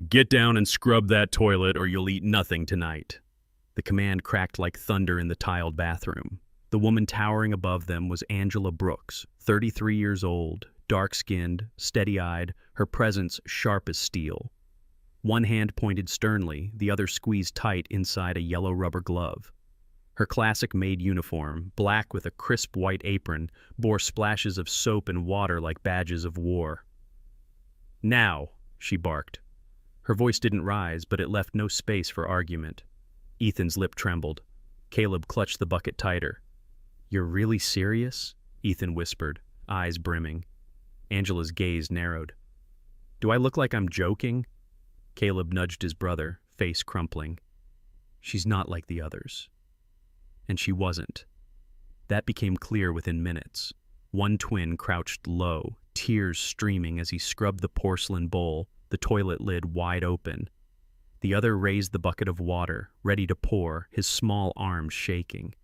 Get down and scrub that toilet or you'll eat nothing tonight. The command cracked like thunder in the tiled bathroom. The woman towering above them was Angela Brooks, 33 years old, dark-skinned, steady-eyed, her presence sharp as steel. One hand pointed sternly, the other squeezed tight inside a yellow rubber glove. Her classic Maid uniform, black with a crisp white apron, bore splashes of soap and water like badges of war. "Now," she barked. Her voice didn't rise, but it left no space for argument. Ethan's lip trembled. Caleb clutched the bucket tighter. "You're really serious?" Ethan whispered, eyes brimming. Angela's gaze narrowed. "Do I look like I'm joking?" Caleb nudged his brother, face crumpling. "She's not like the others." And she wasn't. That became clear within minutes. One twin crouched low, tears streaming as he scrubbed the porcelain bowl, the toilet lid wide open. The other raised the bucket of water, ready to pour, his small arms shaking.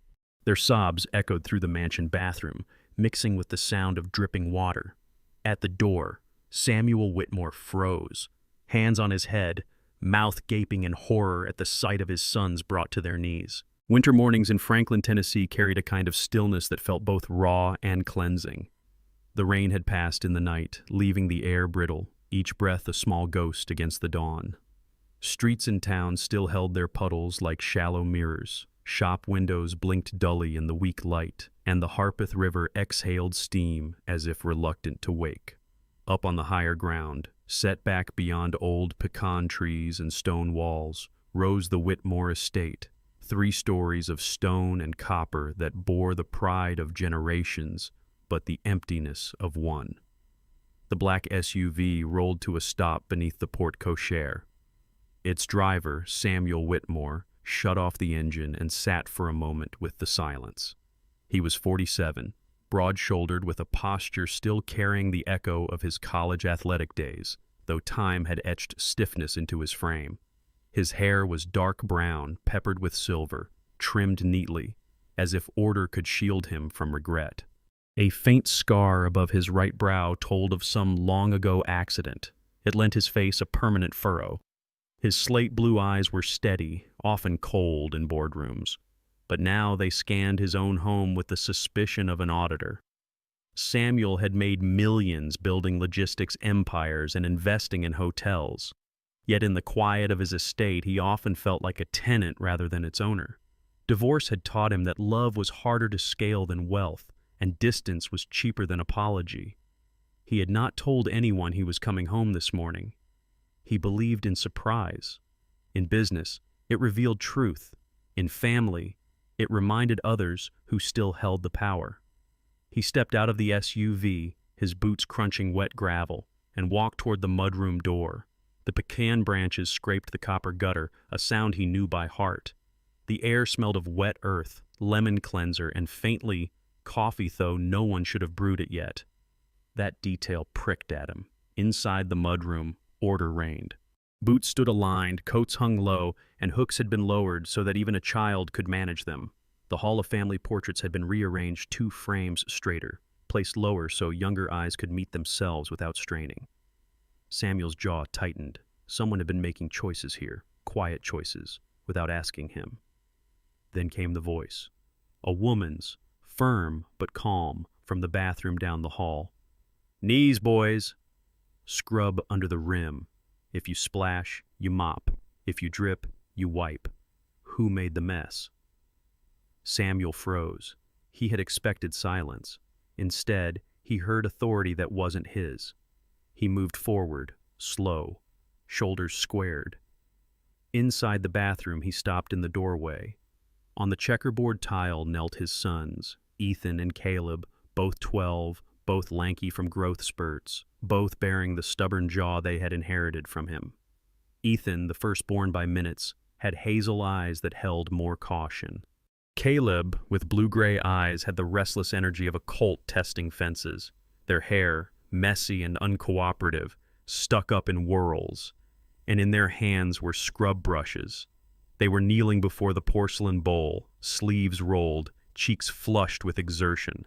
Their sobs echoed through the mansion bathroom, mixing with the sound of dripping water. At the door, Samuel Whitmore froze, hands on his head, mouth gaping in horror at the sight of his sons brought to their knees. Winter mornings in Franklin, Tennessee carried a kind of stillness that felt both raw and cleansing. The rain had passed in the night, leaving the air brittle, each breath a small ghost against the dawn. Streets in town still held their puddles like shallow mirrors. Shop windows blinked dully in the weak light, and the Harpeth River exhaled steam as if reluctant to wake. Up on the higher ground, set back beyond old pecan trees and stone walls, rose the Whitmore estate, 3 stories of stone and copper that bore the pride of generations, but the emptiness of one. The black SUV rolled to a stop beneath the porte cochere. Its driver, Samuel Whitmore, shut off the engine and sat for a moment with the silence. He was 47, broad-shouldered with a posture still carrying the echo of his college athletic days, though time had etched stiffness into his frame. His hair was dark brown, peppered with silver, trimmed neatly, as if order could shield him from regret. A faint scar above his right brow told of some long-ago accident. It lent his face a permanent furrow. His slate-blue eyes were steady, often cold in boardrooms, but now they scanned his own home with the suspicion of an auditor. Samuel had made millions building logistics empires and investing in hotels. Yet in the quiet of his estate, he often felt like a tenant rather than its owner. Divorce had taught him that love was harder to scale than wealth, and distance was cheaper than apology. He had not told anyone he was coming home this morning. He believed in surprise. In business, it revealed truth. In family, it reminded others who still held the power. He stepped out of the SUV, his boots crunching wet gravel, and walked toward the mudroom door. The pecan branches scraped the copper gutter, a sound he knew by heart. The air smelled of wet earth, lemon cleanser, and faintly coffee, though no one should have brewed it yet. That detail pricked at him. Inside the mudroom, order reigned. Boots stood aligned, coats hung low, and hooks had been lowered so that even a child could manage them. The hall of family portraits had been rearranged 2 frames straighter, placed lower so younger eyes could meet themselves without straining. Samuel's jaw tightened. Someone had been making choices here, quiet choices, without asking him. Then came the voice. A woman's, firm but calm, from the bathroom down the hall. "Knees, boys. Scrub under the rim. If you splash, you mop. If you drip, you wipe. Who made the mess?" Samuel froze. He had expected silence. Instead, he heard authority that wasn't his. He moved forward, slow, shoulders squared. Inside the bathroom, he stopped in the doorway. On the checkerboard tile knelt his sons, Ethan and Caleb, both 12, both lanky from growth spurts, both bearing the stubborn jaw they had inherited from him. Ethan, the firstborn by minutes, had hazel eyes that held more caution. Caleb, with blue-gray eyes, had the restless energy of a colt testing fences. Their hair, messy and uncooperative, stuck up in whirls, and in their hands were scrub brushes. They were kneeling before the porcelain bowl, sleeves rolled, cheeks flushed with exertion.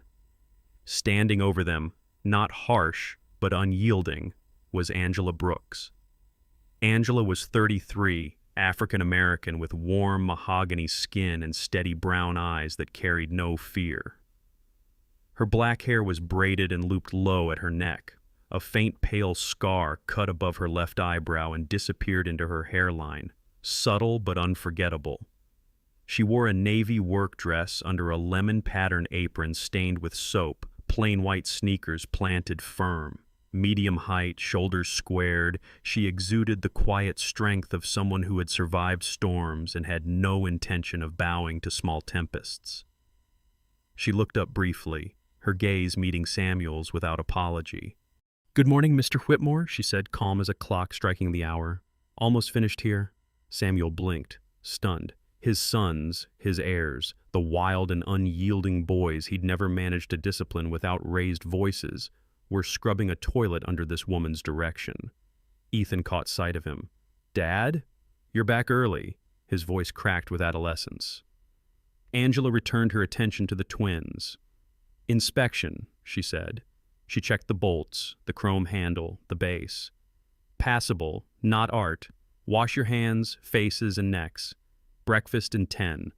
Standing over them, not harsh, but unyielding, was Angela Brooks. Angela was 33, African American with warm mahogany skin and steady brown eyes that carried no fear. Her black hair was braided and looped low at her neck. A faint pale scar cut above her left eyebrow and disappeared into her hairline, subtle but unforgettable. She wore a navy work dress under a lemon-patterned apron stained with soap, plain white sneakers planted firm. Medium height, shoulders squared, she exuded the quiet strength of someone who had survived storms and had no intention of bowing to small tempests. She looked up briefly, her gaze meeting Samuel's without apology. "Good morning, Mr. Whitmore," she said, calm as a clock striking the hour. "Almost finished here." Samuel blinked, stunned. His sons, his heirs, the wild and unyielding boys he'd never managed to discipline without raised voices, were scrubbing a toilet under this woman's direction. Ethan caught sight of him. "Dad? You're back early." His voice cracked with adolescence. Angela returned her attention to the twins. "Inspection," she said. She checked the bolts, the chrome handle, the base. "Passable, not art. Wash your hands, faces, and necks. Breakfast in 10.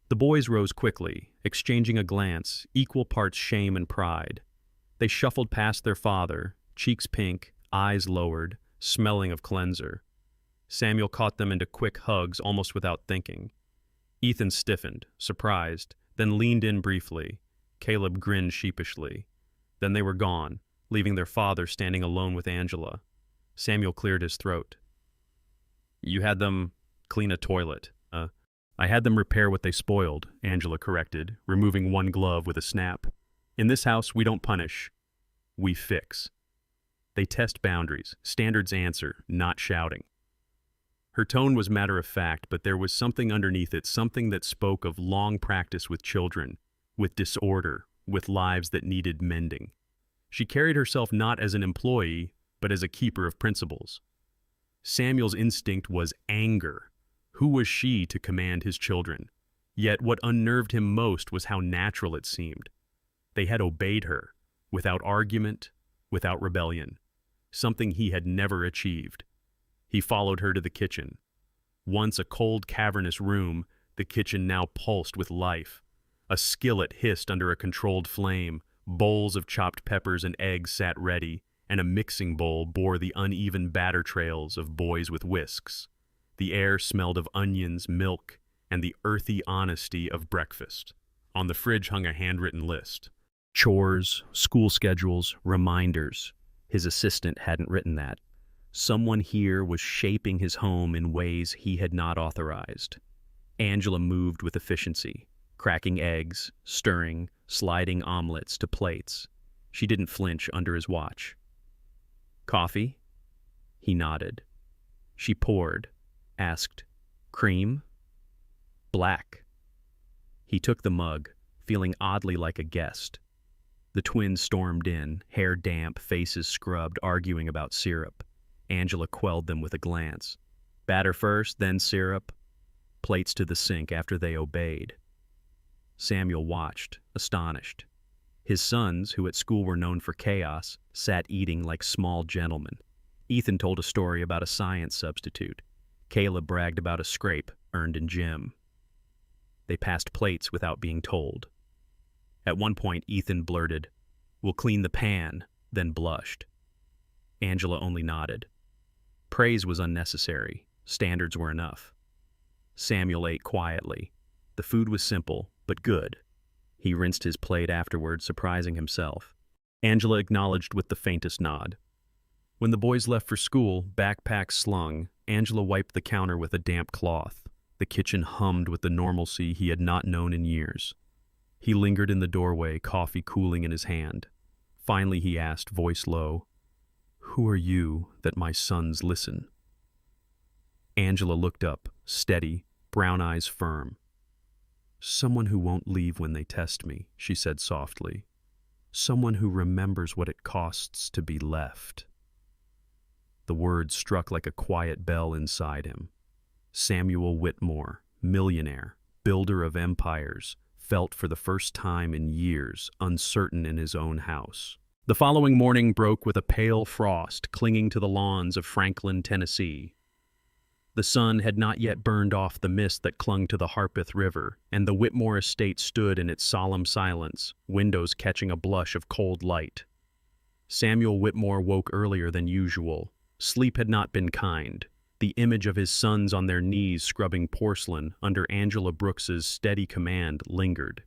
The boys rose quickly, exchanging a glance, equal parts shame and pride. They shuffled past their father, cheeks pink, eyes lowered, smelling of cleanser. Samuel caught them into quick hugs almost without thinking. Ethan stiffened, surprised, then leaned in briefly. Caleb grinned sheepishly. Then they were gone, leaving their father standing alone with Angela. Samuel cleared his throat. "You had them clean a toilet." "I had them repair what they spoiled," Angela corrected, removing one glove with a snap. "In this house, we don't punish. We fix." They test boundaries, standards answer, not shouting. Her tone was matter-of-fact, but there was something underneath it, something that spoke of long practice with children, with disorder, with lives that needed mending. She carried herself not as an employee, but as a keeper of principles. Samuel's instinct was anger. Who was she to command his children? Yet what unnerved him most was how natural it seemed. They had obeyed her, without argument, without rebellion, something he had never achieved. He followed her to the kitchen. Once a cold, cavernous room, the kitchen now pulsed with life. A skillet hissed under a controlled flame, bowls of chopped peppers and eggs sat ready, and a mixing bowl bore the uneven batter trails of boys with whisks. The air smelled of onions, milk, and the earthy honesty of breakfast. On the fridge hung a handwritten list. Chores, school schedules, reminders. His assistant hadn't written that. Someone here was shaping his home in ways he had not authorized. Angela moved with efficiency, cracking eggs, stirring, sliding omelets to plates. She didn't flinch under his watch. "Coffee?" He nodded. She poured, asked, "Cream?" "Black." He took the mug, feeling oddly like a guest. The twins stormed in, hair damp, faces scrubbed, arguing about syrup. Angela quelled them with a glance. Batter first, then syrup. Plates to the sink after they obeyed. Samuel watched, astonished. His sons, who at school were known for chaos, sat eating like small gentlemen. Ethan told a story about a science substitute. Caleb bragged about a scrape earned in gym. They passed plates without being told. At one point, Ethan blurted, "We'll clean the pan," then blushed. Angela only nodded. Praise was unnecessary. Standards were enough. Samuel ate quietly. The food was simple, but good. He rinsed his plate afterward, surprising himself. Angela acknowledged with the faintest nod. When the boys left for school, backpacks slung, Angela wiped the counter with a damp cloth. The kitchen hummed with the normalcy he had not known in years. He lingered in the doorway, coffee cooling in his hand. Finally he asked, voice low, "Who are you that my sons listen?" Angela looked up, steady, brown eyes firm. "Someone who won't leave when they test me," she said softly. "Someone who remembers what it costs to be left." The words struck like a quiet bell inside him. Samuel Whitmore, millionaire, builder of empires, felt for the first time in years uncertain in his own house. The following morning broke with a pale frost clinging to the lawns of Franklin, Tennessee. The sun had not yet burned off the mist that clung to the Harpeth River, and the Whitmore estate stood in its solemn silence, windows catching a blush of cold light. Samuel Whitmore woke earlier than usual. Sleep had not been kind. The image of his sons on their knees scrubbing porcelain under Angela Brooks's steady command lingered.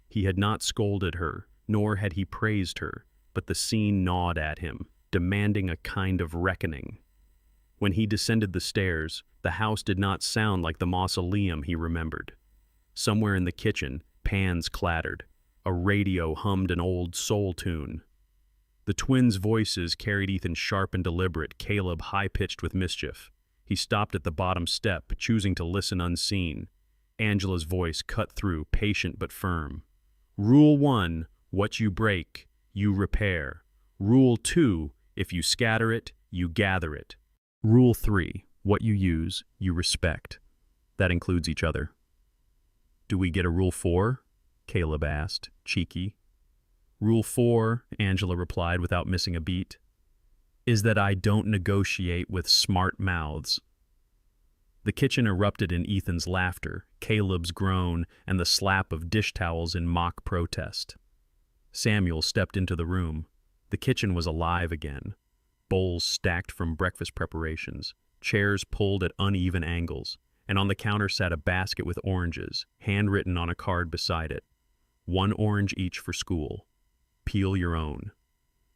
He had not scolded her, nor had he praised her, but the scene gnawed at him, demanding a kind of reckoning. When he descended the stairs, the house did not sound like the mausoleum he remembered. Somewhere in the kitchen, pans clattered. A radio hummed an old soul tune. The twins' voices carried Ethan sharp and deliberate, Caleb high-pitched with mischief. He stopped at the bottom step, choosing to listen unseen. Angela's voice cut through, patient but firm. Rule 1, what you break, you repair. Rule 2, if you scatter it, you gather it. Rule 3, what you use, you respect. That includes each other. Do we get a Rule 4? Caleb asked, cheeky. Rule 4, Angela replied without missing a beat, is that I don't negotiate with smart mouths. The kitchen erupted in Ethan's laughter, Caleb's groan, and the slap of dish towels in mock protest. Samuel stepped into the room. The kitchen was alive again. Bowls stacked from breakfast preparations, chairs pulled at uneven angles, and on the counter sat a basket with oranges, handwritten on a card beside it. 1 orange each for school. Peel your own.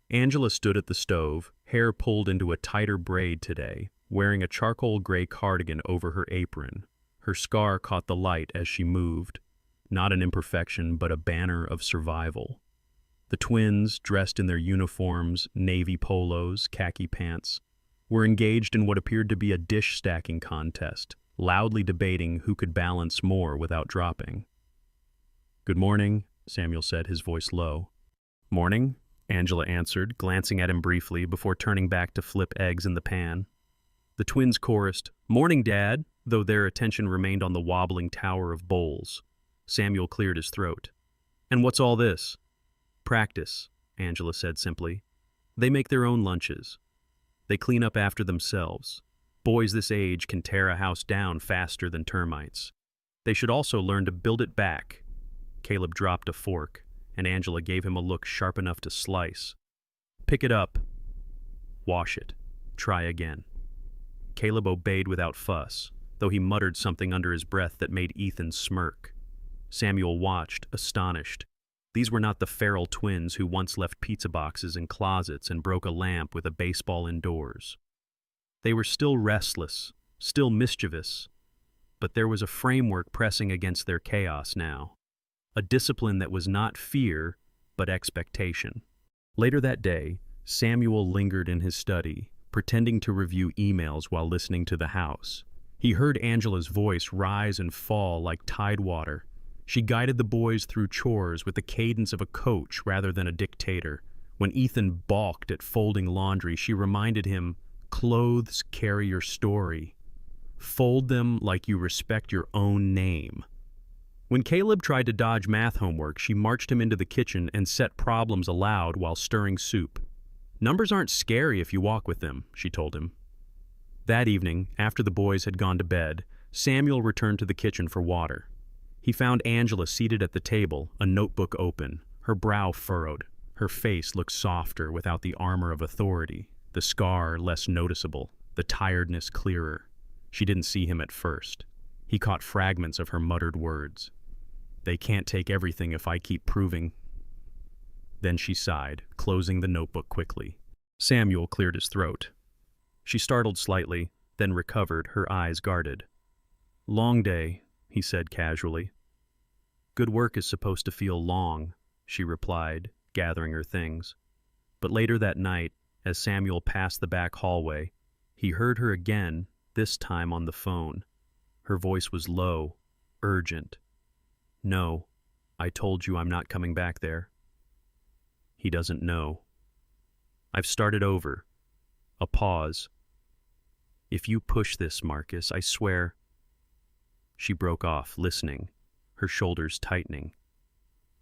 Angela stood at the stove, hair pulled into a tighter braid today, wearing a charcoal gray cardigan over her apron. Her scar caught the light as she moved, not an imperfection but a banner of survival. The twins, dressed in their uniforms, navy polos, khaki pants, were engaged in what appeared to be a dish-stacking contest, loudly debating who could balance more without dropping. Good morning, Samuel said, his voice low. Morning, Angela answered, glancing at him briefly before turning back to flip eggs in the pan. The twins chorused, Morning, Dad, though their attention remained on the wobbling tower of bowls. Samuel cleared his throat. And what's all this? Practice, Angela said simply. They make their own lunches. They clean up after themselves. Boys this age can tear a house down faster than termites. They should also learn to build it back. Caleb dropped a fork, and Angela gave him a look sharp enough to slice. Pick it up. Wash it. Try again. Caleb obeyed without fuss, though he muttered something under his breath that made Ethan smirk. Samuel watched, astonished. These were not the feral twins who once left pizza boxes in closets and broke a lamp with a baseball indoors. They were still restless, still mischievous, but there was a framework pressing against their chaos now. A discipline that was not fear, but expectation. Later that day, Samuel lingered in his study, pretending to review emails while listening to the house. He heard Angela's voice rise and fall like tidewater. She guided the boys through chores with the cadence of a coach rather than a dictator. When Ethan balked at folding laundry, she reminded him, clothes carry your story. Fold them like you respect your own name. When Caleb tried to dodge math homework, she marched him into the kitchen and set problems aloud while stirring soup. Numbers aren't scary if you walk with them, she told him. That evening, after the boys had gone to bed, Samuel returned to the kitchen for water. He found Angela seated at the table, a notebook open, her brow furrowed. Her face looked softer without the armor of authority, the scar less noticeable, the tiredness clearer. She didn't see him at first. He caught fragments of her muttered words. They can't take everything if I keep proving. Then she sighed, closing the notebook quickly. Samuel cleared his throat. She startled slightly, then recovered, her eyes guarded. Long day, he said casually. Good work is supposed to feel long, she replied, gathering her things. But later that night, as Samuel passed the back hallway, he heard her again, this time on the phone. Her voice was low, urgent. No, I told you I'm not coming back there. He doesn't know. I've started over. A pause. If you push this, Marcus, I swear. She broke off, listening, her shoulders tightening.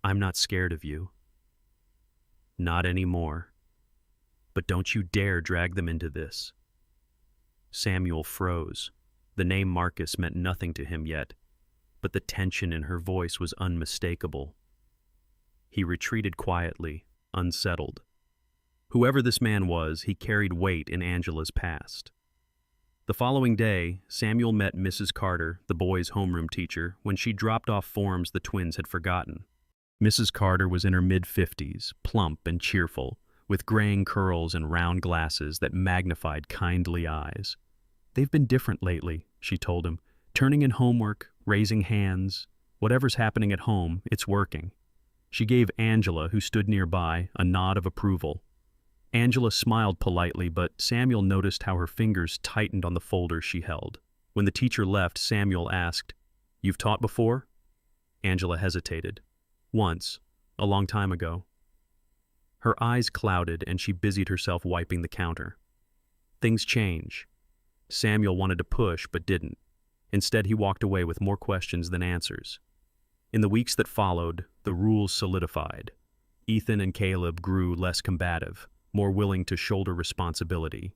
I'm not scared of you. Not anymore. But don't you dare drag them into this. Samuel froze. The name Marcus meant nothing to him yet, but the tension in her voice was unmistakable. He retreated quietly, unsettled. Whoever this man was, he carried weight in Angela's past. The following day, Samuel met Mrs. Carter, the boys' homeroom teacher, when she dropped off forms the twins had forgotten. Mrs. Carter was in her mid-50s, plump and cheerful, with graying curls and round glasses that magnified kindly eyes. "They've been different lately," she told him, "turning in homework, raising hands. Whatever's happening at home, it's working." She gave Angela, who stood nearby, a nod of approval. Angela smiled politely, but Samuel noticed how her fingers tightened on the folder she held. When the teacher left, Samuel asked, "You've taught before?" Angela hesitated. "Once, a long time ago." Her eyes clouded and she busied herself wiping the counter. Things change. Samuel wanted to push but didn't. Instead, he walked away with more questions than answers. In the weeks that followed, the rules solidified. Ethan and Caleb grew less combative, more willing to shoulder responsibility.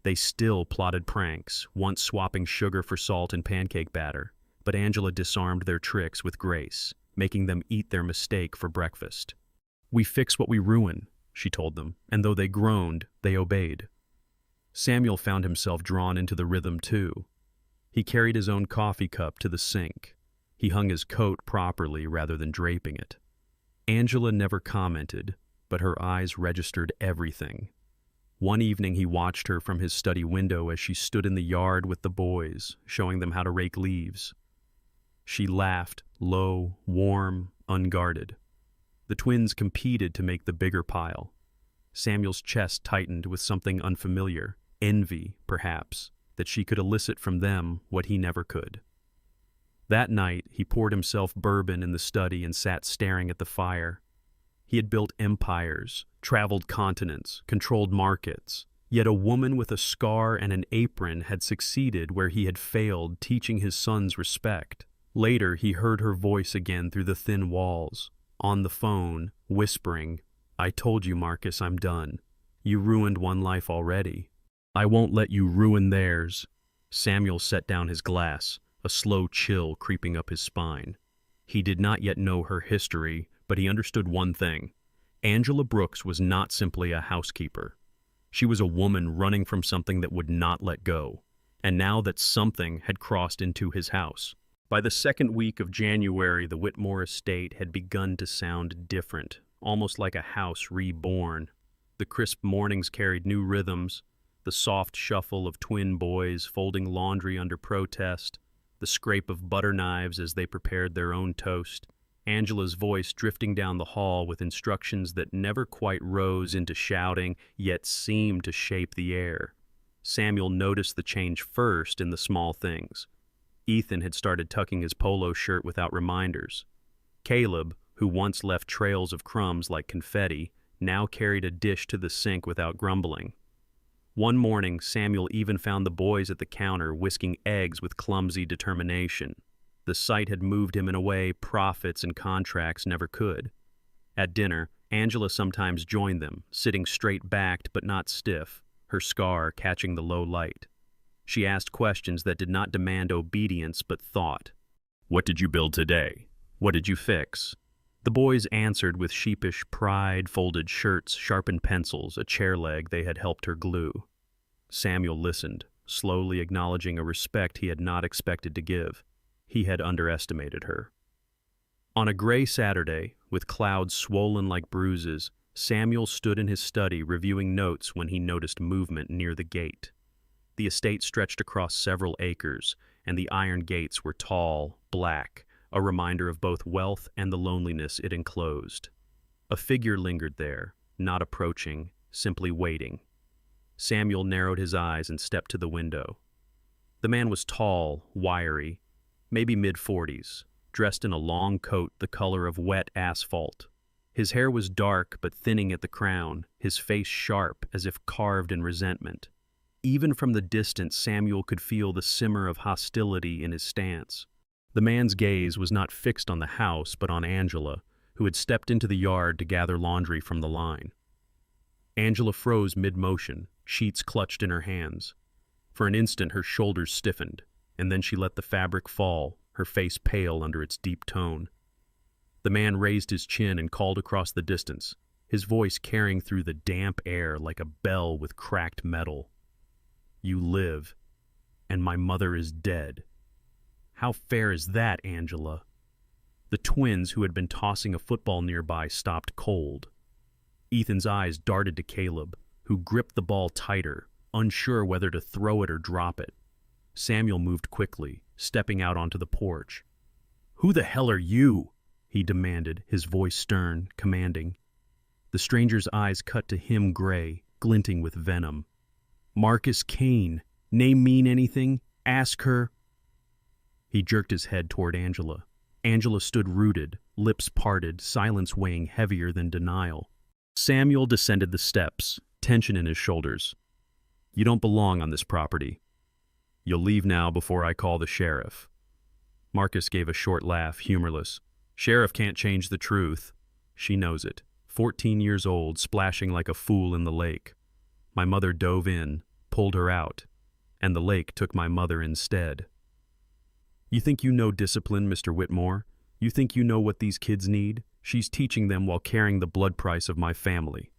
They still plotted pranks, once swapping sugar for salt in pancake batter, but Angela disarmed their tricks with grace, making them eat their mistake for breakfast. "We fix what we ruin," she told them, and though they groaned, they obeyed. Samuel found himself drawn into the rhythm too. He carried his own coffee cup to the sink. He hung his coat properly rather than draping it. Angela never commented, but her eyes registered everything. One evening he watched her from his study window as she stood in the yard with the boys, showing them how to rake leaves. She laughed, low, warm, unguarded. The twins competed to make the bigger pile. Samuel's chest tightened with something unfamiliar, envy, perhaps, that she could elicit from them what he never could. That night, he poured himself bourbon in the study and sat staring at the fire. He had built empires, traveled continents, controlled markets, yet a woman with a scar and an apron had succeeded where he had failed, teaching his sons respect. Later, he heard her voice again through the thin walls, on the phone, whispering, "I told you, Marcus, I'm done. You ruined one life already. I won't let you ruin theirs." Samuel set down his glass, a slow chill creeping up his spine. He did not yet know her history, but he understood one thing. Angela Brooks was not simply a housekeeper. She was a woman running from something that would not let go, and now that something had crossed into his house. By the second week of January, the Whitmore estate had begun to sound different, almost like a house reborn. The crisp mornings carried new rhythms, the soft shuffle of twin boys folding laundry under protest, the scrape of butter knives as they prepared their own toast, Angela's voice drifting down the hall with instructions that never quite rose into shouting, yet seemed to shape the air. Samuel noticed the change first in the small things. Ethan had started tucking his polo shirt without reminders. Caleb, who once left trails of crumbs like confetti, now carried a dish to the sink without grumbling. One morning, Samuel even found the boys at the counter whisking eggs with clumsy determination. The sight had moved him in a way profits and contracts never could. At dinner, Angela sometimes joined them, sitting straight-backed but not stiff, her scar catching the low light. She asked questions that did not demand obedience but thought. "What did you build today? What did you fix?" The boys answered with sheepish pride, folded shirts, sharpened pencils, a chair leg they had helped her glue. Samuel listened, slowly acknowledging a respect he had not expected to give. He had underestimated her. On a gray Saturday, with clouds swollen like bruises, Samuel stood in his study reviewing notes when he noticed movement near the gate. The estate stretched across several acres, and the iron gates were tall, black, a reminder of both wealth and the loneliness it enclosed. A figure lingered there, not approaching, simply waiting. Samuel narrowed his eyes and stepped to the window. The man was tall, wiry, maybe mid-40s, dressed in a long coat the color of wet asphalt. His hair was dark but thinning at the crown, his face sharp as if carved in resentment. Even from the distance, Samuel could feel the simmer of hostility in his stance. The man's gaze was not fixed on the house, but on Angela, who had stepped into the yard to gather laundry from the line. Angela froze mid-motion, sheets clutched in her hands. For an instant her shoulders stiffened, and then she let the fabric fall, her face pale under its deep tone. The man raised his chin and called across the distance, his voice carrying through the damp air like a bell with cracked metal. "You live, and my mother is dead." "How fair is that, Angela?" The twins, who had been tossing a football nearby, stopped cold. Ethan's eyes darted to Caleb, who gripped the ball tighter, unsure whether to throw it or drop it. Samuel moved quickly, stepping out onto the porch. "Who the hell are you?" he demanded, his voice stern, commanding. The stranger's eyes cut to him gray, glinting with venom. "Marcus Kane. Name mean anything? Ask her." He jerked his head toward Angela. Angela stood rooted, lips parted, silence weighing heavier than denial. Samuel descended the steps, tension in his shoulders. "You don't belong on this property. You'll leave now before I call the sheriff." Marcus gave a short laugh, humorless. "Sheriff can't change the truth. She knows it. 14 years old, splashing like a fool in the lake. My mother dove in, pulled her out, and the lake took my mother instead." "You think you know discipline, Mr. Whitmore? You think you know what these kids need? She's teaching them while carrying the blood price of my family."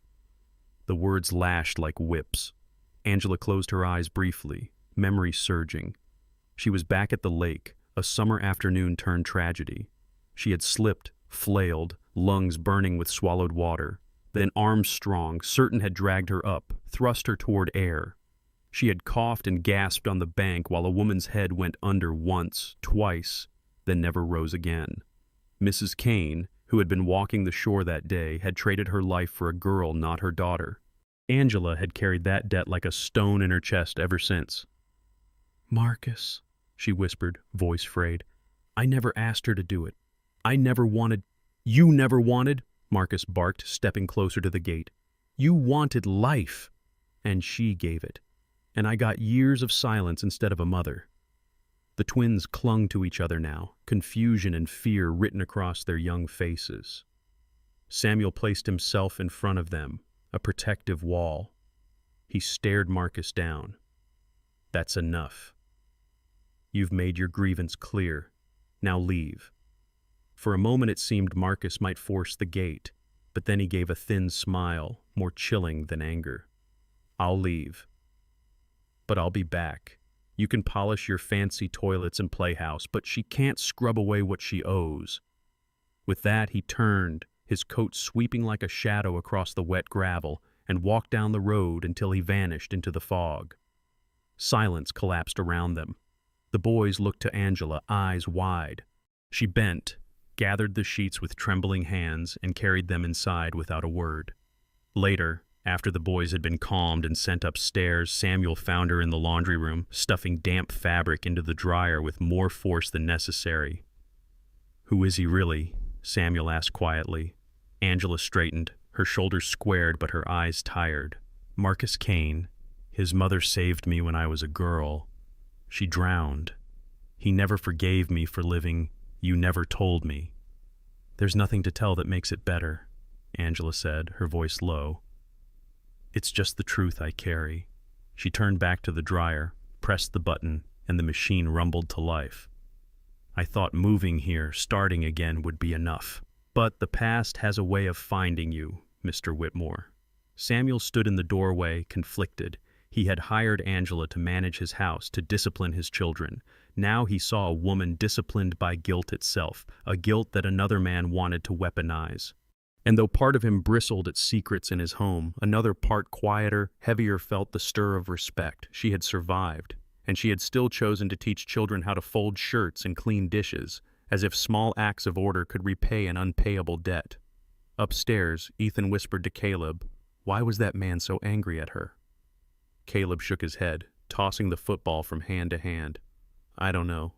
The words lashed like whips. Angela closed her eyes briefly, memory surging. She was back at the lake, a summer afternoon turned tragedy. She had slipped, flailed, lungs burning with swallowed water. Then Armstrong, certain, had dragged her up, thrust her toward air. She had coughed and gasped on the bank while a woman's head went under once, twice, then never rose again. Mrs. Kane, who had been walking the shore that day, had traded her life for a girl, not her daughter. Angela had carried that debt like a stone in her chest ever since. "Marcus," she whispered, voice frayed. "I never asked her to do it. I never wanted—" "You never wanted?" Marcus barked, stepping closer to the gate. "You wanted life, and she gave it. And I got years of silence instead of a mother." The twins clung to each other now, confusion and fear written across their young faces. Samuel placed himself in front of them, a protective wall. He stared Marcus down. "That's enough. You've made your grievance clear. Now leave." For a moment it seemed Marcus might force the gate, but then he gave a thin smile, more chilling than anger. "I'll leave. But I'll be back. You can polish your fancy toilets and playhouse, but she can't scrub away what she owes." With that he turned, his coat sweeping like a shadow across the wet gravel, and walked down the road until he vanished into the fog. Silence collapsed around them. The boys looked to Angela, eyes wide. She bent, gathered the sheets with trembling hands, and carried them inside without a word. Later, after the boys had been calmed and sent upstairs, Samuel found her in the laundry room, stuffing damp fabric into the dryer with more force than necessary. "Who is he really?" Samuel asked quietly. Angela straightened, her shoulders squared but her eyes tired. "Marcus Kane. His mother saved me when I was a girl. She drowned. He never forgave me for living. You never told me." "There's nothing to tell that makes it better," Angela said, her voice low. "It's just the truth I carry." She turned back to the dryer, pressed the button, and the machine rumbled to life. "I thought moving here, starting again, would be enough. But the past has a way of finding you, Mr. Whitmore." Samuel stood in the doorway, conflicted. He had hired Angela to manage his house, to discipline his children. Now he saw a woman disciplined by guilt itself, a guilt that another man wanted to weaponize. And though part of him bristled at secrets in his home, another part, quieter, heavier, felt the stir of respect. She had survived, and she had still chosen to teach children how to fold shirts and clean dishes, as if small acts of order could repay an unpayable debt. Upstairs, Ethan whispered to Caleb, "Why was that man so angry at her?" Caleb shook his head, tossing the football from hand to hand. "I don't know.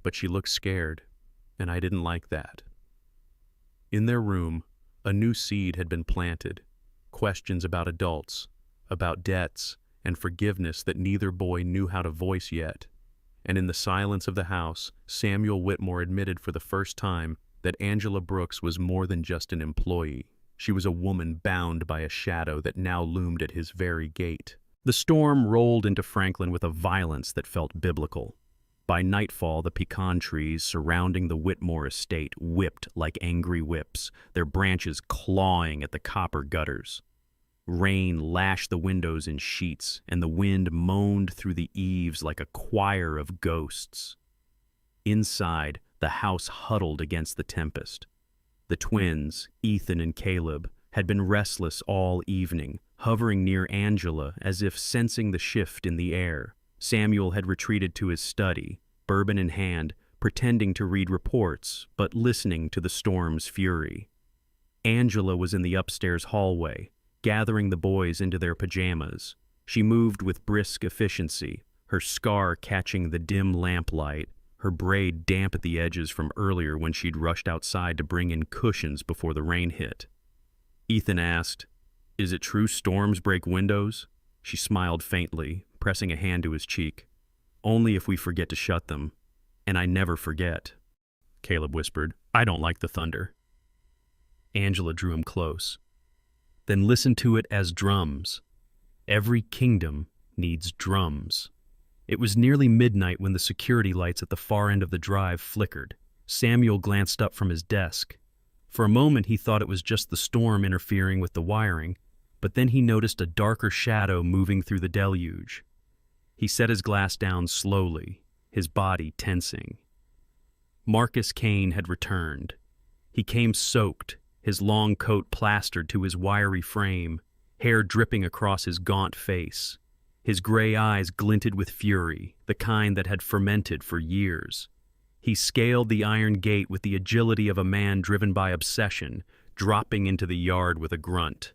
But she looked scared, and I didn't like that." In their room, a new seed had been planted. Questions about adults, about debts, and forgiveness that neither boy knew how to voice yet. And in the silence of the house, Samuel Whitmore admitted for the first time that Angela Brooks was more than just an employee. She was a woman bound by a shadow that now loomed at his very gate. The storm rolled into Franklin with a violence that felt biblical. By nightfall, the pecan trees surrounding the Whitmore estate whipped like angry whips, their branches clawing at the copper gutters. Rain lashed the windows in sheets, and the wind moaned through the eaves like a choir of ghosts. Inside, the house huddled against the tempest. The twins, Ethan and Caleb, had been restless all evening, hovering near Angela as if sensing the shift in the air. Samuel had retreated to his study, bourbon in hand, pretending to read reports, but listening to the storm's fury. Angela was in the upstairs hallway, gathering the boys into their pajamas. She moved with brisk efficiency, her scar catching the dim lamplight, her braid damp at the edges from earlier when she'd rushed outside to bring in cushions before the rain hit. Ethan asked, "Is it true storms break windows?" She smiled faintly, pressing a hand to his cheek. "Only if we forget to shut them. And I never forget." Caleb whispered, "I don't like the thunder." Angela drew him close. "Then listen to it as drums. Every kingdom needs drums." It was nearly midnight when the security lights at the far end of the drive flickered. Samuel glanced up from his desk. For a moment he thought it was just the storm interfering with the wiring, but then he noticed a darker shadow moving through the deluge. He set his glass down slowly, his body tensing. Marcus Kane had returned. He came soaked, his long coat plastered to his wiry frame, hair dripping across his gaunt face. His gray eyes glinted with fury, the kind that had fermented for years. He scaled the iron gate with the agility of a man driven by obsession, dropping into the yard with a grunt.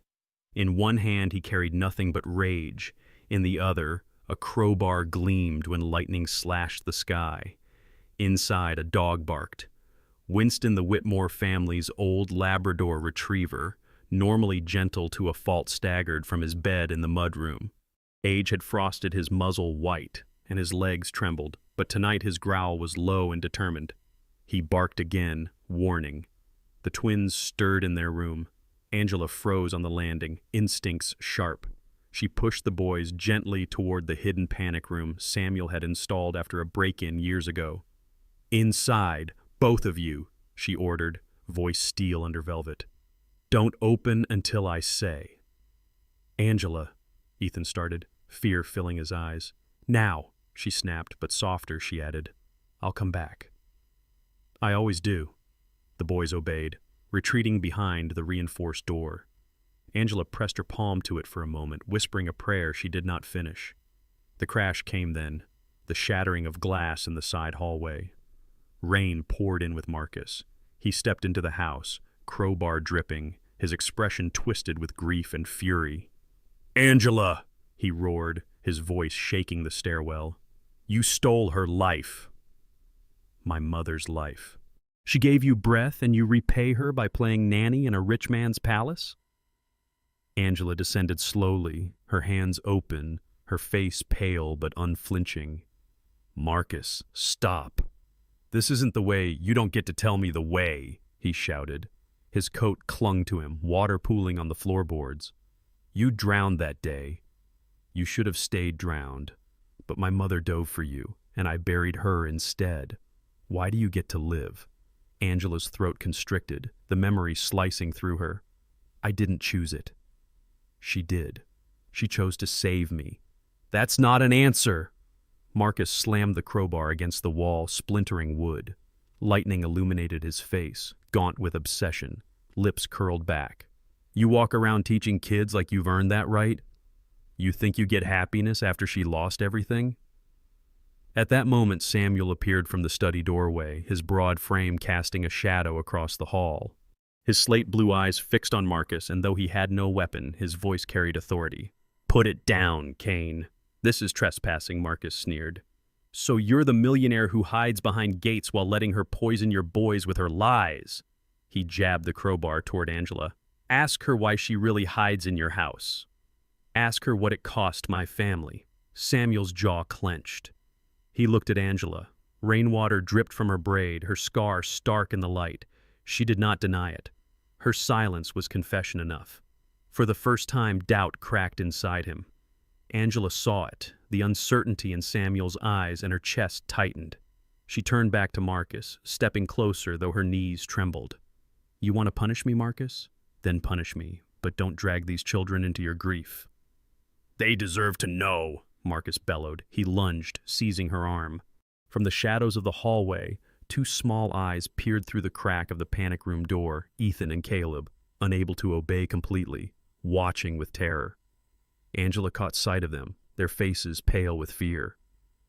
In one hand he carried nothing but rage. In the other, a crowbar gleamed when lightning slashed the sky. Inside, a dog barked. Winston, the Whitmore family's old Labrador retriever, normally gentle to a fault, staggered from his bed in the mudroom. Age had frosted his muzzle white, and his legs trembled, but tonight his growl was low and determined. He barked again, warning. The twins stirred in their room. Angela froze on the landing, instincts sharp. She pushed the boys gently toward the hidden panic room Samuel had installed after a break-in years ago. "Inside, both of you," she ordered, voice steel under velvet. "Don't open until I say." "Angela," Ethan started, fear filling his eyes. "Now," she snapped, but softer, she added. "I'll come back." "I always do." The boys obeyed, retreating behind the reinforced door. Angela pressed her palm to it for a moment, whispering a prayer she did not finish. The crash came then, the shattering of glass in the side hallway. Rain poured in with Marcus. He stepped into the house, crowbar dripping, his expression twisted with grief and fury. "Angela!" he roared, his voice shaking the stairwell. "You stole her life." "My mother's life. She gave you breath and you repay her by playing nanny in a rich man's palace?" Angela descended slowly, her hands open, her face pale but unflinching. "Marcus, stop. This isn't the way. You don't get to tell me the way," he shouted. His coat clung to him, water pooling on the floorboards. "You drowned that day. You should have stayed drowned. But my mother dove for you, and I buried her instead. Why do you get to live?" Angela's throat constricted, the memory slicing through her. "I didn't choose it." "She did. She chose to save me." "That's not an answer." Marcus slammed the crowbar against the wall, splintering wood. Lightning illuminated his face, gaunt with obsession, lips curled back. "You walk around teaching kids like you've earned that right? You think you get happiness after she lost everything?" At that moment, Samuel appeared from the study doorway, his broad frame casting a shadow across the hall. His slate-blue eyes fixed on Marcus, and though he had no weapon, his voice carried authority. "Put it down, Kane." "This is trespassing," Marcus sneered. "So you're the millionaire who hides behind gates while letting her poison your boys with her lies." He jabbed the crowbar toward Angela. "Ask her why she really hides in your house. Ask her what it cost my family." Samuel's jaw clenched. He looked at Angela. Rainwater dripped from her braid, her scar stark in the light. She did not deny it. Her silence was confession enough. For the first time, doubt cracked inside him. Angela saw it, the uncertainty in Samuel's eyes, and her chest tightened. She turned back to Marcus, stepping closer though her knees trembled. "You want to punish me, Marcus? Then punish me, but don't drag these children into your grief." "They deserve to know," Marcus bellowed. He lunged, seizing her arm. From the shadows of the hallway, two small eyes peered through the crack of the panic room door, Ethan and Caleb, unable to obey completely, watching with terror. Angela caught sight of them, their faces pale with fear.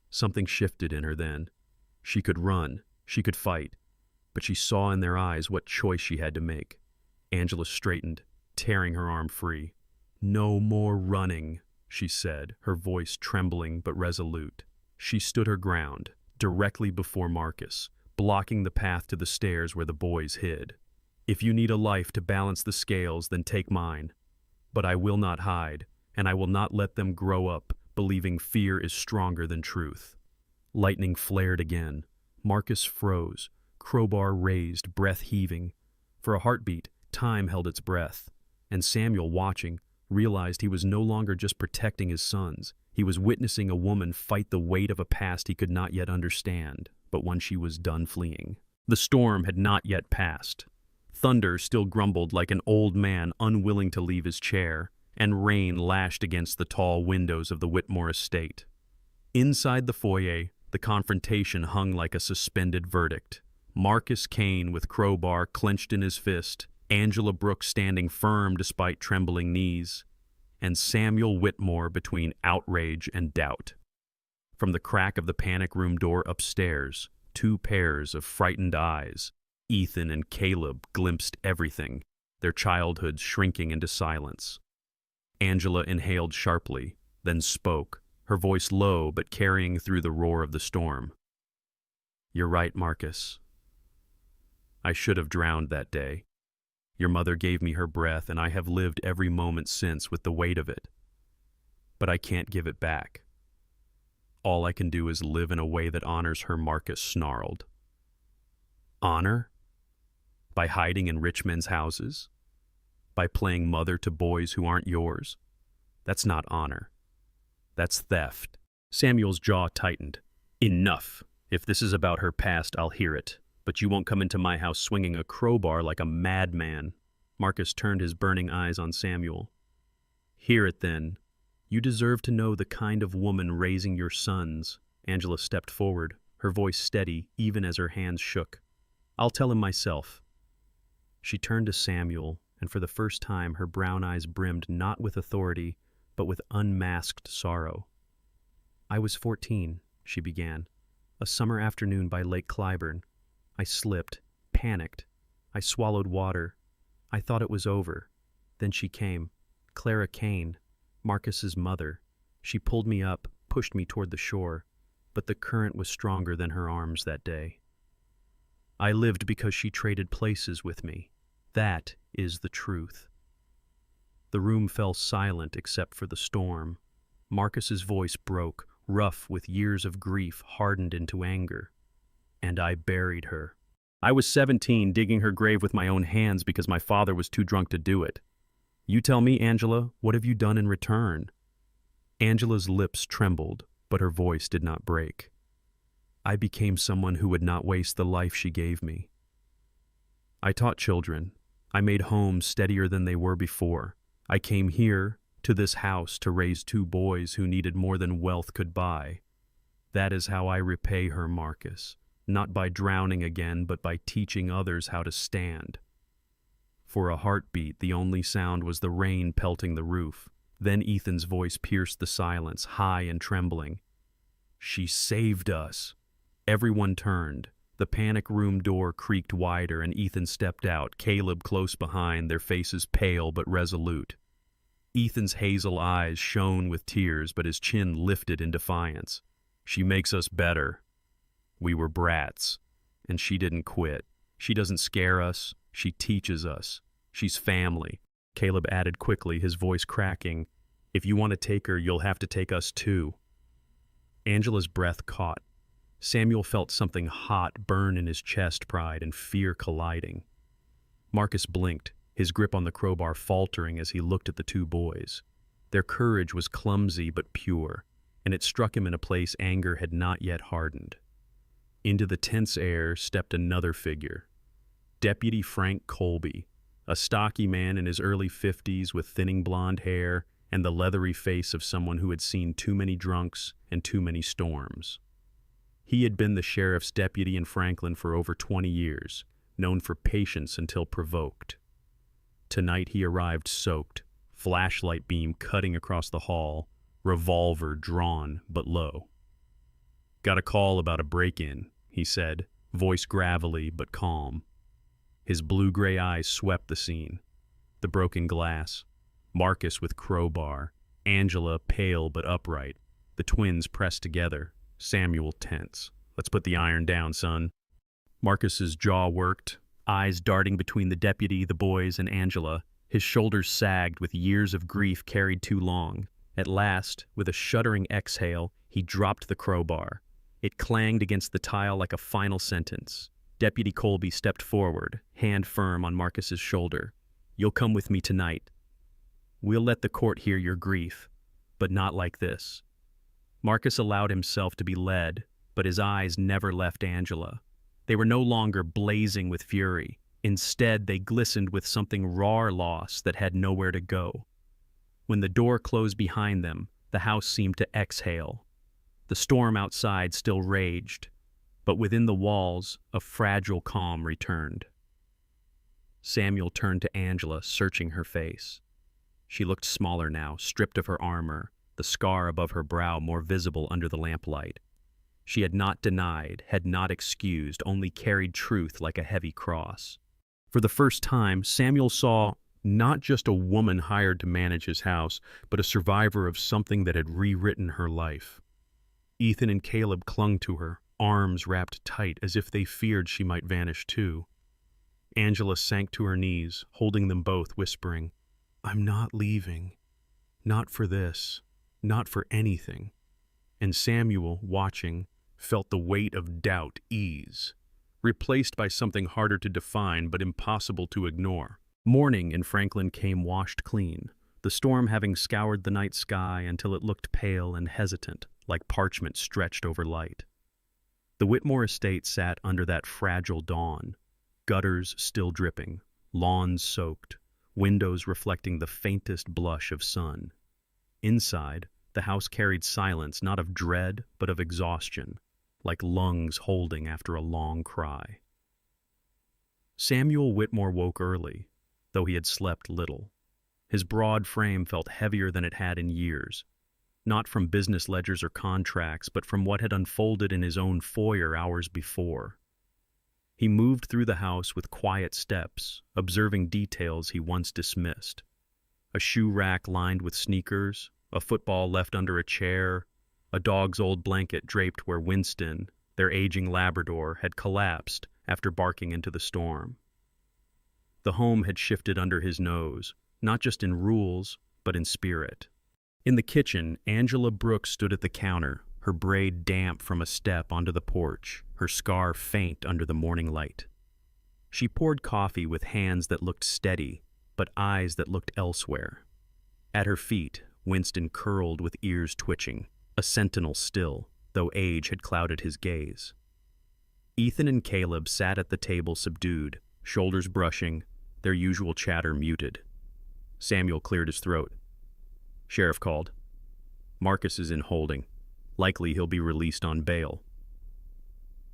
Something shifted in her then. She could run, she could fight, but she saw in their eyes what choice she had to make. Angela straightened, tearing her arm free. "No more running," she said, her voice trembling but resolute. She stood her ground, directly before Marcus, blocking the path to the stairs where the boys hid. "If you need a life to balance the scales, then take mine. But I will not hide, and I will not let them grow up believing fear is stronger than truth." Lightning flared again. Marcus froze, crowbar raised, breath heaving. For a heartbeat, time held its breath, and Samuel, watching, realized he was no longer just protecting his sons. He was witnessing a woman fight the weight of a past he could not yet understand, but when she was done fleeing. The storm had not yet passed. Thunder still grumbled like an old man unwilling to leave his chair, and rain lashed against the tall windows of the Whitmore estate. Inside the foyer, the confrontation hung like a suspended verdict. Marcus Kane with crowbar clenched in his fist, Angela Brooks standing firm despite trembling knees, and Samuel Whitmore between outrage and doubt. From the crack of the panic room door upstairs, two pairs of frightened eyes, Ethan and Caleb, glimpsed everything, their childhoods shrinking into silence. Angela inhaled sharply, then spoke, her voice low but carrying through the roar of the storm. "You're right, Marcus. I should have drowned that day. Your mother gave me her breath, and I have lived every moment since with the weight of it. But I can't give it back. All I can do is live in a way that honors her," Marcus snarled. "Honor? By hiding in rich men's houses? By playing mother to boys who aren't yours? That's not honor. That's theft." Samuel's jaw tightened. "Enough. If this is about her past, I'll hear it. But you won't come into my house swinging a crowbar like a madman." Marcus turned his burning eyes on Samuel. "Hear it then. You deserve to know the kind of woman raising your sons." Angela stepped forward, her voice steady even as her hands shook. "I'll tell him myself." She turned to Samuel, and for the first time her brown eyes brimmed not with authority, but with unmasked sorrow. "I was 14, she began. "A summer afternoon by Lake Clybourne. I slipped, panicked. I swallowed water. I thought it was over. Then she came, Clara Kane, Marcus's mother. She pulled me up, pushed me toward the shore, but the current was stronger than her arms that day. I lived because she traded places with me. That is the truth." The room fell silent except for the storm. Marcus's voice broke, rough with years of grief hardened into anger. "And I buried her. I was 17, digging her grave with my own hands because my father was too drunk to do it. You tell me, Angela, what have you done in return?" Angela's lips trembled, but her voice did not break. "I became someone who would not waste the life she gave me. I taught children. I made homes steadier than they were before. I came here, to this house, to raise two boys who needed more than wealth could buy. That is how I repay her, Marcus, not by drowning again, but by teaching others how to stand." For a heartbeat, the only sound was the rain pelting the roof. Then Ethan's voice pierced the silence, high and trembling. "She saved us." Everyone turned. The panic room door creaked wider and Ethan stepped out, Caleb close behind, their faces pale but resolute. Ethan's hazel eyes shone with tears, but his chin lifted in defiance. "She makes us better. We were brats, and she didn't quit. She doesn't scare us, she teaches us. She's family." Caleb added quickly, his voice cracking, "If you want to take her, you'll have to take us too." Angela's breath caught. Samuel felt something hot burn in his chest, pride and fear colliding. Marcus blinked, his grip on the crowbar faltering as he looked at the two boys. Their courage was clumsy but pure, and it struck him in a place anger had not yet hardened. Into the tense air stepped another figure. Deputy Frank Colby, a stocky man in his early 50s with thinning blonde hair and the leathery face of someone who had seen too many drunks and too many storms. He had been the sheriff's deputy in Franklin for over 20 years, known for patience until provoked. Tonight he arrived soaked, flashlight beam cutting across the hall, revolver drawn but low. "Got a call about a break-in," he said, voice gravelly but calm. His blue-gray eyes swept the scene. The broken glass, Marcus with crowbar, Angela pale but upright, the twins pressed together, Samuel tense. "Let's put the iron down, son." Marcus's jaw worked, eyes darting between the deputy, the boys, and Angela. His shoulders sagged with years of grief carried too long. At last, with a shuddering exhale, he dropped the crowbar. It clanged against the tile like a final sentence. Deputy Colby stepped forward, hand firm on Marcus's shoulder. "You'll come with me tonight. We'll let the court hear your grief, but not like this." Marcus allowed himself to be led, but his eyes never left Angela. They were no longer blazing with fury. Instead, they glistened with something raw loss that had nowhere to go. When the door closed behind them, the house seemed to exhale. The storm outside still raged, but within the walls, a fragile calm returned. Samuel turned to Angela, searching her face. She looked smaller now, stripped of her armor, the scar above her brow more visible under the lamplight. She had not denied, had not excused, only carried truth like a heavy cross. For the first time, Samuel saw not just a woman hired to manage his house, but a survivor of something that had rewritten her life. Ethan and Caleb clung to her, arms wrapped tight as if they feared she might vanish too. Angela sank to her knees, holding them both, whispering, "I'm not leaving. Not for this. Not for anything." And Samuel, watching, felt the weight of doubt ease, replaced by something harder to define but impossible to ignore. Morning in Franklin came washed clean, the storm having scoured the night sky until it looked pale and hesitant, like parchment stretched over light. The Whitmore estate sat under that fragile dawn, gutters still dripping, lawns soaked, windows reflecting the faintest blush of sun. Inside, the house carried silence not of dread but of exhaustion, like lungs holding after a long cry. Samuel Whitmore woke early, though he had slept little. His broad frame felt heavier than it had in years, not from business ledgers or contracts, but from what had unfolded in his own foyer hours before. He moved through the house with quiet steps, observing details he once dismissed. A shoe rack lined with sneakers, a football left under a chair, a dog's old blanket draped where Winston, their aging Labrador, had collapsed after barking into the storm. The home had shifted under his nose, not just in rules, but in spirit. In the kitchen, Angela Brooks stood at the counter, her braid damp from a step onto the porch, her scar faint under the morning light. She poured coffee with hands that looked steady, but eyes that looked elsewhere. At her feet, Winston curled with ears twitching, a sentinel still, though age had clouded his gaze. Ethan and Caleb sat at the table subdued, shoulders brushing, their usual chatter muted. Samuel cleared his throat. "Sheriff called. Marcus is in holding. Likely he'll be released on bail."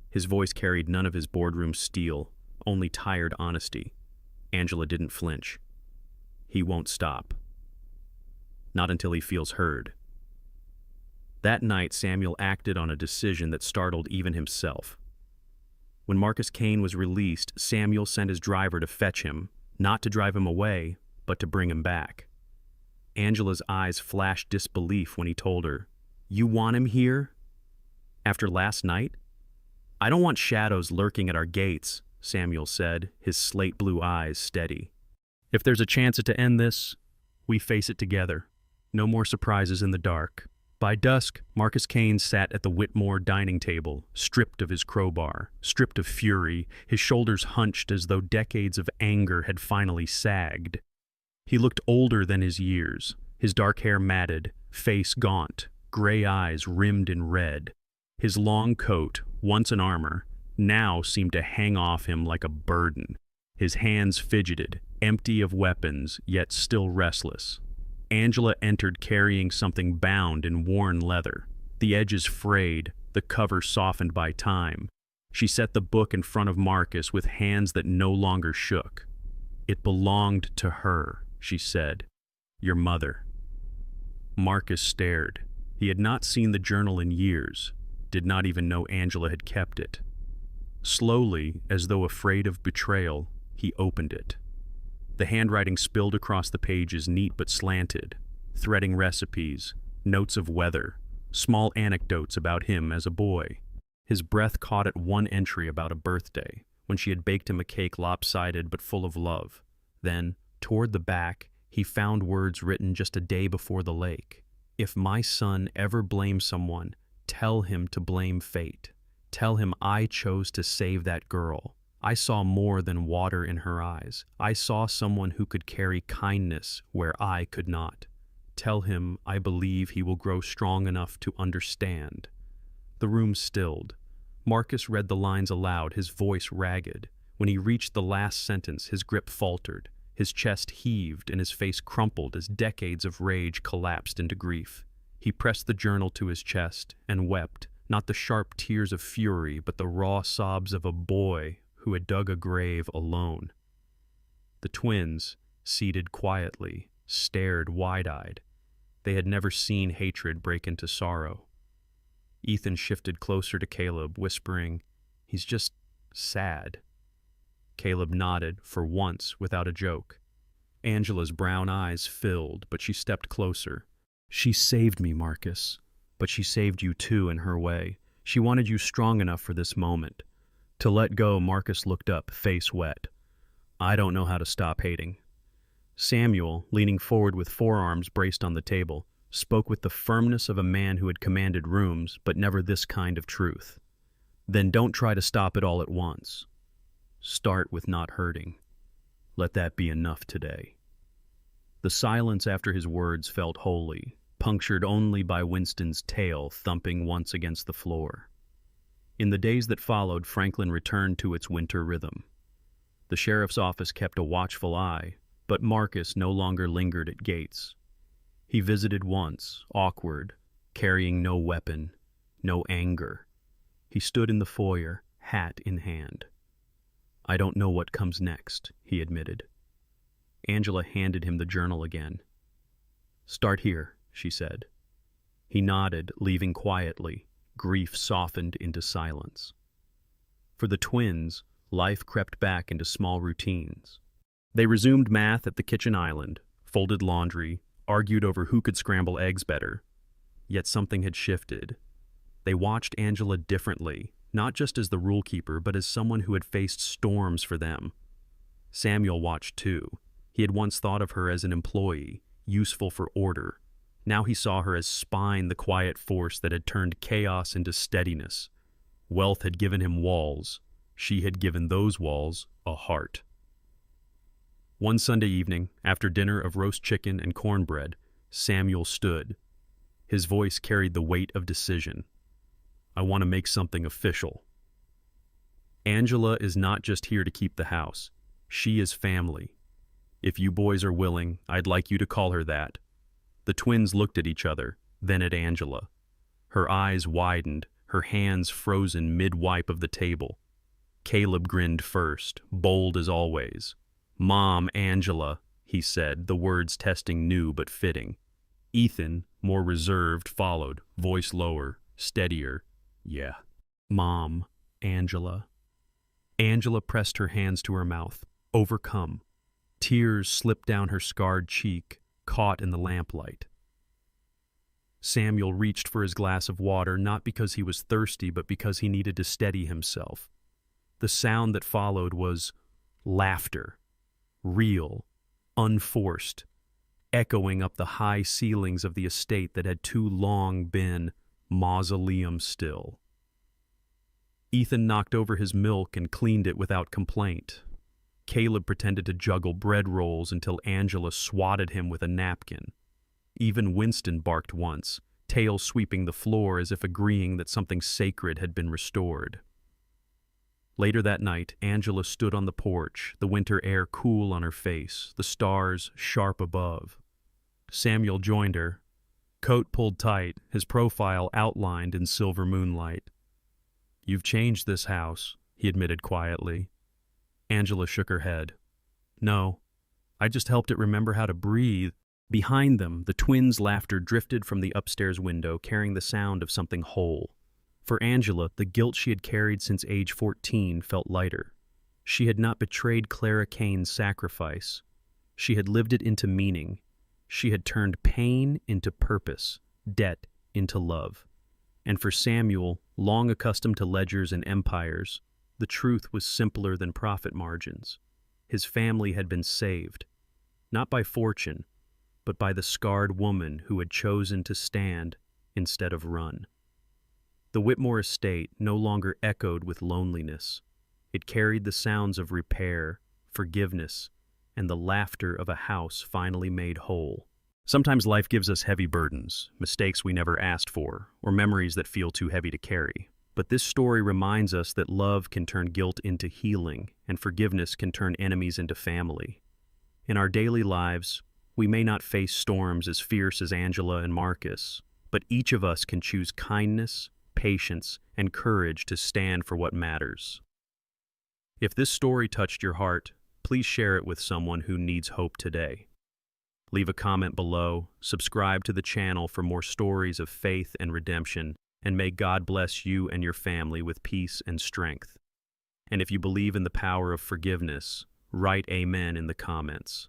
His voice carried none of his boardroom steel, only tired honesty. Angela didn't flinch. "He won't stop. Not until he feels heard." That night, Samuel acted on a decision that startled even himself. When Marcus Kane was released, Samuel sent his driver to fetch him, not to drive him away, but to bring him back. Angela's eyes flashed disbelief when he told her, "You want him here? After last night?" "I don't want shadows lurking at our gates," Samuel said, his slate blue eyes steady. "If there's a chance to end this, we face it together. No more surprises in the dark." By dusk, Marcus Kane sat at the Whitmore dining table, stripped of his crowbar, stripped of fury, his shoulders hunched as though decades of anger had finally sagged. He looked older than his years, his dark hair matted, face gaunt, gray eyes rimmed in red. His long coat, once an armor, now seemed to hang off him like a burden. His hands fidgeted, empty of weapons, yet still restless. Angela entered carrying something bound in worn leather, the edges frayed, the cover softened by time. She set the book in front of Marcus with hands that no longer shook. "It belonged to her," she said. "Your mother." Marcus stared. He had not seen the journal in years, did not even know Angela had kept it. Slowly, as though afraid of betrayal, he opened it. The handwriting spilled across the pages, neat but slanted, threading recipes, notes of weather, small anecdotes about him as a boy. His breath caught at one entry about a birthday, when she had baked him a cake lopsided but full of love. Then, toward the back, he found words written just a day before the lake. "If my son ever blames someone, tell him to blame fate. Tell him I chose to save that girl. I saw more than water in her eyes. I saw someone who could carry kindness where I could not. Tell him I believe he will grow strong enough to understand." The room stilled. Marcus read the lines aloud, his voice ragged. When he reached the last sentence, his grip faltered. His chest heaved and his face crumpled as decades of rage collapsed into grief. He pressed the journal to his chest and wept, not the sharp tears of fury, but the raw sobs of a boy who had dug a grave alone. The twins, seated quietly, stared wide-eyed. They had never seen hatred break into sorrow. Ethan shifted closer to Caleb, whispering, "He's just sad." Caleb nodded, for once, without a joke. Angela's brown eyes filled, but she stepped closer. "She saved me, Marcus. But she saved you too in her way. She wanted you strong enough for this moment." To let go, Marcus looked up, face wet. "I don't know how to stop hating." Samuel, leaning forward with forearms braced on the table, spoke with the firmness of a man who had commanded rooms, but never this kind of truth. "Then don't try to stop it all at once. Start with not hurting. Let that be enough today." The silence after his words felt holy, punctured only by Winston's tail thumping once against the floor. In the days that followed, Franklin returned to its winter rhythm. The sheriff's office kept a watchful eye, but Marcus no longer lingered at gates. He visited once, awkward, carrying no weapon, no anger. He stood in the foyer, hat in hand. "I don't know what comes next," he admitted. Angela handed him the journal again. "Start here," she said. He nodded, leaving quietly. Grief softened into silence. For the twins, life crept back into small routines. They resumed math at the kitchen island, folded laundry, argued over who could scramble eggs better. Yet something had shifted. They watched Angela differently, not just as the rule keeper, but as someone who had faced storms for them. Samuel watched too. He had once thought of her as an employee, useful for order. Now he saw her as Spine, the quiet force that had turned chaos into steadiness. Wealth had given him walls. She had given those walls a heart. One Sunday evening, after dinner of roast chicken and cornbread, Samuel stood. His voice carried the weight of decision. "I want to make something official. Angela is not just here to keep the house. She is family. If you boys are willing, I'd like you to call her that." The twins looked at each other, then at Angela. Her eyes widened, her hands frozen mid-wipe of the table. Caleb grinned first, bold as always. "Mom, Angela," he said, the words testing new but fitting. Ethan, more reserved, followed, voice lower, steadier. "Yeah." "Mom, Angela." Angela pressed her hands to her mouth, overcome. Tears slipped down her scarred cheek, caught in the lamplight. Samuel reached for his glass of water, not because he was thirsty, but because he needed to steady himself. The sound that followed was laughter, real, unforced. echoing up the high ceilings of the estate that had too long been mausoleum still. Ethan knocked over his milk and cleaned it without complaint. Caleb pretended to juggle bread rolls until Angela swatted him with a napkin. Even Winston barked once, tail sweeping the floor as if agreeing that something sacred had been restored. Later that night, Angela stood on the porch, the winter air cool on her face, the stars sharp above. Samuel joined her, coat pulled tight, his profile outlined in silver moonlight. "You've changed this house," he admitted quietly. Angela shook her head. "No, I just helped it remember how to breathe." Behind them, the twins' laughter drifted from the upstairs window, carrying the sound of something whole. For Angela, the guilt she had carried since age 14 felt lighter. She had not betrayed Clara Kane's sacrifice. She had lived it into meaning. She had turned pain into purpose, debt into love. And for Samuel, long accustomed to ledgers and empires, the truth was simpler than profit margins. His family had been saved, not by fortune, but by the scarred woman who had chosen to stand instead of run. The Whitmore estate no longer echoed with loneliness. It carried the sounds of repair, forgiveness, and the laughter of a house finally made whole. Sometimes life gives us heavy burdens, mistakes we never asked for, or memories that feel too heavy to carry. But this story reminds us that love can turn guilt into healing, and forgiveness can turn enemies into family. In our daily lives, we may not face storms as fierce as Angela and Marcus, but each of us can choose kindness, patience, and courage to stand for what matters. If this story touched your heart, please share it with someone who needs hope today. Leave a comment below, subscribe to the channel for more stories of faith and redemption, and may God bless you and your family with peace and strength. And if you believe in the power of forgiveness, write Amen in the comments.